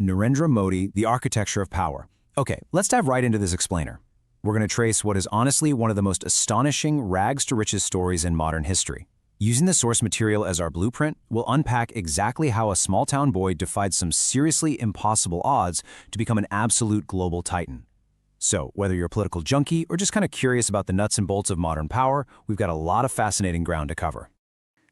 Narendra Modi, the architecture of power. Okay, let's dive right into this explainer. We're going to trace what is honestly one of the most astonishing rags to riches stories in modern history. Using the source material as our blueprint, we'll unpack exactly how a small-town boy defied some seriously impossible odds to become an absolute global titan. So, whether you're a political junkie or just kind of curious about the nuts and bolts of modern power, we've got a lot of fascinating ground to cover.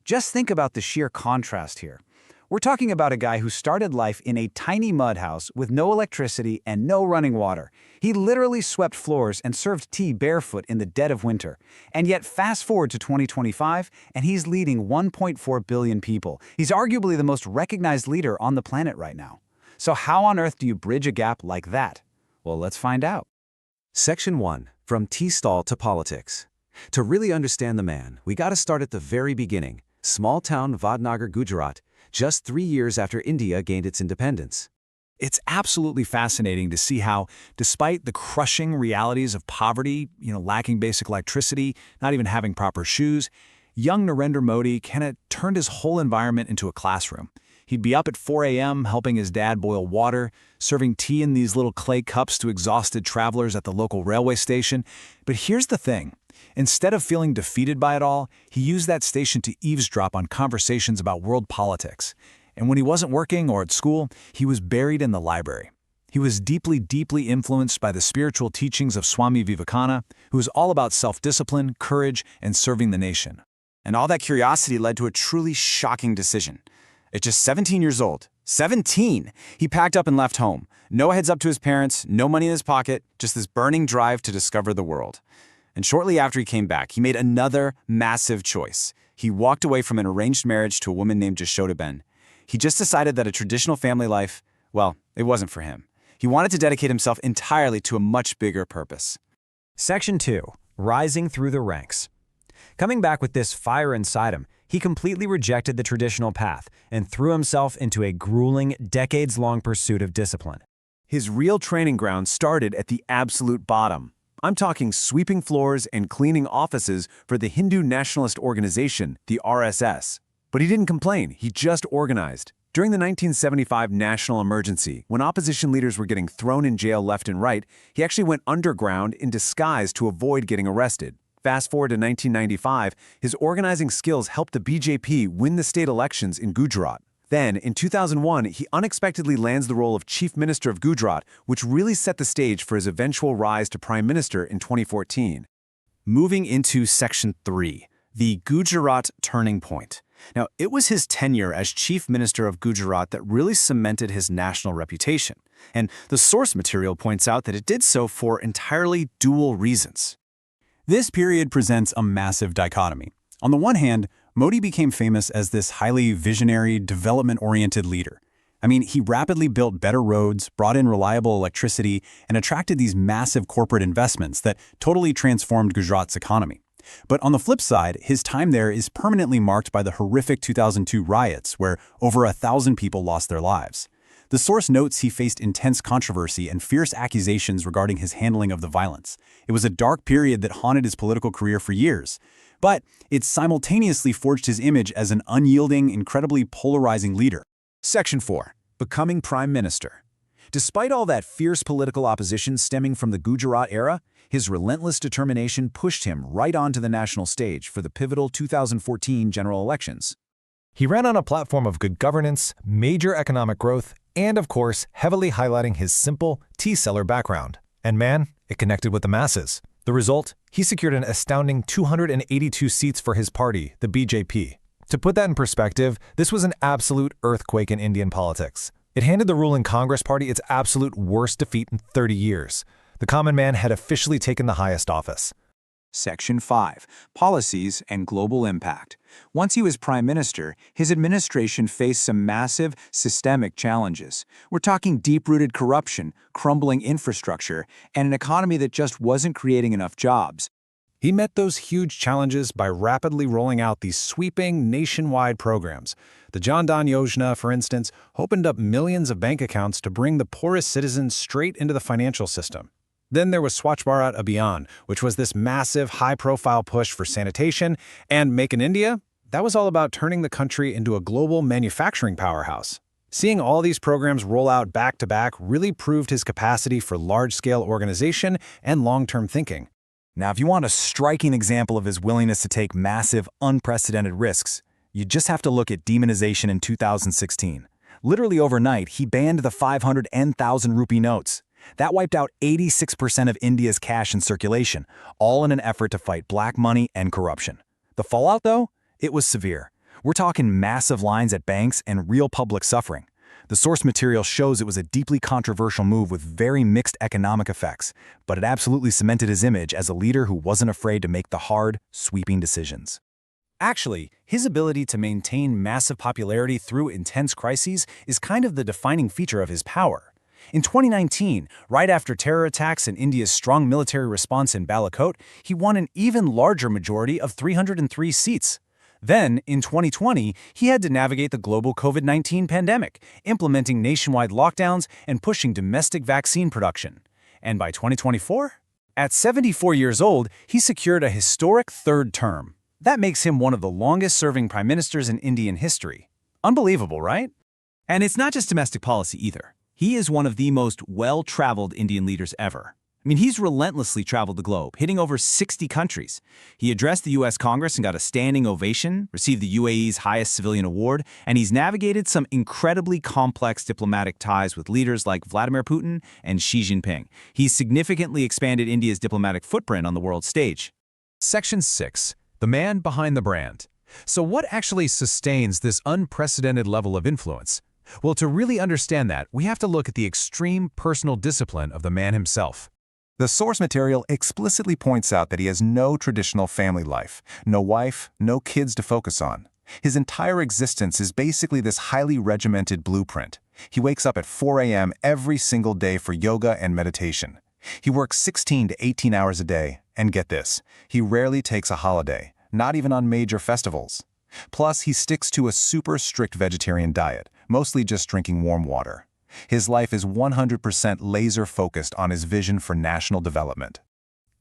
Just think about the sheer contrast here. We're talking about a guy who started life in a tiny mud house with no electricity and no running water. He literally swept floors and served tea barefoot in the dead of winter. And yet fast forward to 2025, and he's leading 1.4 billion people. He's arguably the most recognized leader on the planet right now. So how on earth do you bridge a gap like that? Well, let's find out. Section 1. From tea stall to politics. To really understand the man, we gotta start at the very beginning. Small town Vadnagar, Gujarat, just 3 years after India gained its independence. It's absolutely fascinating to see how, despite the crushing realities of poverty, lacking basic electricity, not even having proper shoes, young Narendra Modi kind of turned his whole environment into a classroom. He'd be up at 4 a.m. helping his dad boil water, serving tea in these little clay cups to exhausted travelers at the local railway station. But here's the thing. Instead of feeling defeated by it all, he used that station to eavesdrop on conversations about world politics. And when he wasn't working or at school, he was buried in the library. He was deeply, deeply influenced by the spiritual teachings of Swami Vivekananda, who was all about self-discipline, courage, and serving the nation. And all that curiosity led to a truly shocking decision. At just 17 years old, 17, he packed up and left home. No heads up to his parents, no money in his pocket, just this burning drive to discover the world. And shortly after he came back, he made another massive choice. He walked away from an arranged marriage to a woman named Jashodaben. He just decided that a traditional family life, well, it wasn't for him. He wanted to dedicate himself entirely to a much bigger purpose. Section 2. Rising through the ranks. Coming back with this fire inside him, he completely rejected the traditional path and threw himself into a grueling, decades-long pursuit of discipline. His real training ground started at the absolute bottom. I'm talking sweeping floors and cleaning offices for the Hindu nationalist organization, the RSS. But he didn't complain, he just organized. During the 1975 national emergency, when opposition leaders were getting thrown in jail left and right, he actually went underground in disguise to avoid getting arrested. Fast forward to 1995, his organizing skills helped the BJP win the state elections in Gujarat. Then, in 2001, he unexpectedly lands the role of Chief Minister of Gujarat, which really set the stage for his eventual rise to Prime Minister in 2014. Moving into Section 3, the Gujarat turning point. Now, it was his tenure as Chief Minister of Gujarat that really cemented his national reputation. And the source material points out that it did so for entirely dual reasons. This period presents a massive dichotomy. On the one hand, Modi became famous as this highly visionary, development-oriented leader. I mean, he rapidly built better roads, brought in reliable electricity, and attracted these massive corporate investments that totally transformed Gujarat's economy. But on the flip side, his time there is permanently marked by the horrific 2002 riots, where over 1,000 people lost their lives. The source notes he faced intense controversy and fierce accusations regarding his handling of the violence. It was a dark period that haunted his political career for years. But it simultaneously forged his image as an unyielding, incredibly polarizing leader. Section 4. Becoming Prime Minister. Despite all that fierce political opposition stemming from the Gujarat era, his relentless determination pushed him right onto the national stage for the pivotal 2014 general elections. He ran on a platform of good governance, major economic growth, and of course, heavily highlighting his simple tea seller background. And man, it connected with the masses. The result? He secured an astounding 282 seats for his party, the BJP. To put that in perspective, this was an absolute earthquake in Indian politics. It handed the ruling Congress Party its absolute worst defeat in 30 years. The common man had officially taken the highest office. Section 5. Policies and Global Impact. Once he was Prime Minister, his administration faced some massive, systemic challenges. We're talking deep-rooted corruption, crumbling infrastructure, and an economy that just wasn't creating enough jobs. He met those huge challenges by rapidly rolling out these sweeping nationwide programs. The Jan Dhan Yojana, for instance, opened up millions of bank accounts to bring the poorest citizens straight into the financial system. Then there was Swachh Bharat Abhiyan, which was this massive, high-profile push for sanitation, and Make in India, that was all about turning the country into a global manufacturing powerhouse. Seeing all these programs roll out back-to-back really proved his capacity for large-scale organization and long-term thinking. Now, if you want a striking example of his willingness to take massive, unprecedented risks, you just have to look at demonization in 2016. Literally overnight, he banned the 500 and 1,000 rupee notes. That wiped out 86% of India's cash in circulation, all in an effort to fight black money and corruption. The fallout, though? It was severe. We're talking massive lines at banks and real public suffering. The source material shows it was a deeply controversial move with very mixed economic effects, but it absolutely cemented his image as a leader who wasn't afraid to make the hard, sweeping decisions. Actually, his ability to maintain massive popularity through intense crises is kind of the defining feature of his power. In 2019, right after terror attacks and India's strong military response in Balakot, he won an even larger majority of 303 seats. Then, in 2020, he had to navigate the global COVID-19 pandemic, implementing nationwide lockdowns and pushing domestic vaccine production. And by 2024? At 74 years old, he secured a historic third term. That makes him one of the longest-serving prime ministers in Indian history. Unbelievable, right? And it's not just domestic policy either. He is one of the most well-traveled Indian leaders ever. I mean, he's relentlessly traveled the globe, hitting over 60 countries. He addressed the U.S. Congress and got a standing ovation, received the UAE's highest civilian award, and he's navigated some incredibly complex diplomatic ties with leaders like Vladimir Putin and Xi Jinping. He's significantly expanded India's diplomatic footprint on the world stage. Section 6. The man behind the brand. So what actually sustains this unprecedented level of influence? Well, to really understand that, we have to look at the extreme personal discipline of the man himself. The source material explicitly points out that he has no traditional family life, no wife, no kids to focus on. His entire existence is basically this highly regimented blueprint. He wakes up at 4 a.m. every single day for yoga and meditation. He works 16 to 18 hours a day, and get this, he rarely takes a holiday, not even on major festivals. Plus, he sticks to a super strict vegetarian diet, mostly just drinking warm water. His life is 100% laser-focused on his vision for national development.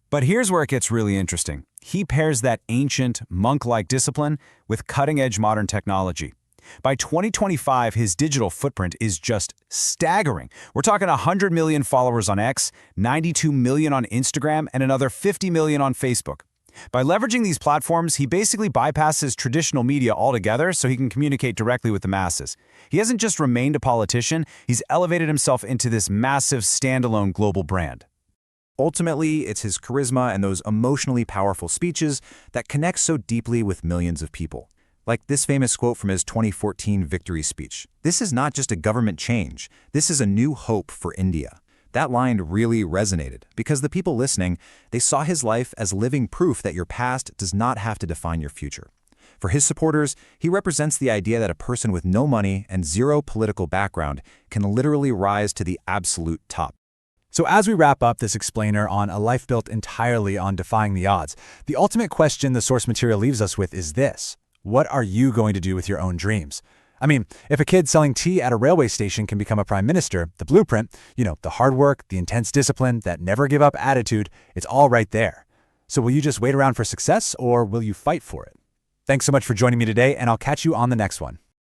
But here's where it gets really interesting. He pairs that ancient, monk-like discipline with cutting-edge modern technology. By 2025, his digital footprint is just staggering. We're talking 100 million followers on X, 92 million on Instagram, and another 50 million on Facebook. By leveraging these platforms, he basically bypasses traditional media altogether so he can communicate directly with the masses. He hasn't just remained a politician, he's elevated himself into this massive standalone global brand. Ultimately, it's his charisma and those emotionally powerful speeches that connect so deeply with millions of people. Like this famous quote from his 2014 victory speech, "This is not just a government change, this is a new hope for India." That line really resonated because the people listening, they saw his life as living proof that your past does not have to define your future. For his supporters, he represents the idea that a person with no money and zero political background can literally rise to the absolute top. So as we wrap up this explainer on a life built entirely on defying the odds, the ultimate question the source material leaves us with is this: what are you going to do with your own dreams? I mean, if a kid selling tea at a railway station can become a prime minister, the blueprint, the hard work, the intense discipline, that never give up attitude, it's all right there. So will you just wait around for success or will you fight for it? Thanks so much for joining me today, and I'll catch you on the next one.